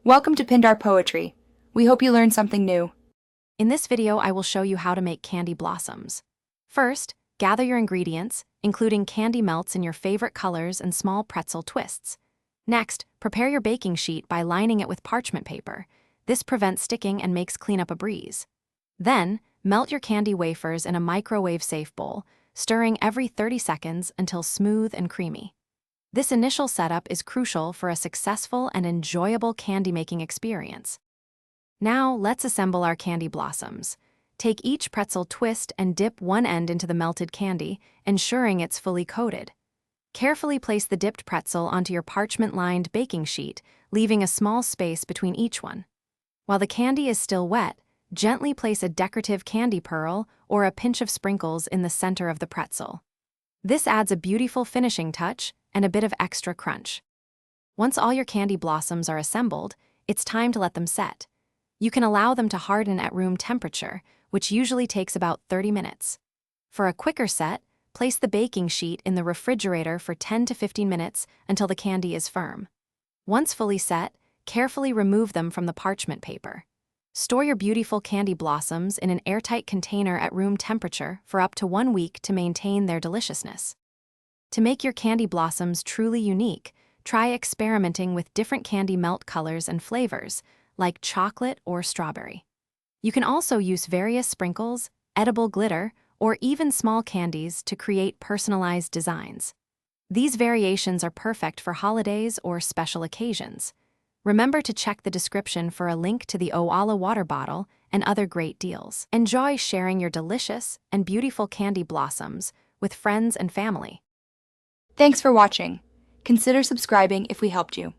Welcome to Pindar Poetry. We hope you learned something new. In this video, I will show you how to make candy blossoms. First, gather your ingredients, including candy melts in your favorite colors and small pretzel twists. Next, prepare your baking sheet by lining it with parchment paper. This prevents sticking and makes cleanup a breeze. Then, melt your candy wafers in a microwave-safe bowl, stirring every 30 seconds until smooth and creamy. This initial setup is crucial for a successful and enjoyable candy-making experience. Now, let's assemble our candy blossoms. Take each pretzel twist and dip one end into the melted candy, ensuring it's fully coated. Carefully place the dipped pretzel onto your parchment-lined baking sheet, leaving a small space between each one. While the candy is still wet, gently place a decorative candy pearl or a pinch of sprinkles in the center of the pretzel. This adds a beautiful finishing touch and a bit of extra crunch. Once all your candy blossoms are assembled, it's time to let them set. You can allow them to harden at room temperature, which usually takes about 30 minutes. For a quicker set, place the baking sheet in the refrigerator for 10 to 15 minutes until the candy is firm. Once fully set, carefully remove them from the parchment paper. Store your beautiful candy blossoms in an airtight container at room temperature for up to 1 week to maintain their deliciousness. To make your candy blossoms truly unique, try experimenting with different candy melt colors and flavors, like chocolate or strawberry. You can also use various sprinkles, edible glitter, or even small candies to create personalized designs. These variations are perfect for holidays or special occasions. Remember to check the description for a link to the Owala water bottle and other great deals. Enjoy sharing your delicious and beautiful candy blossoms with friends and family. Thanks for watching. Consider subscribing if we helped you.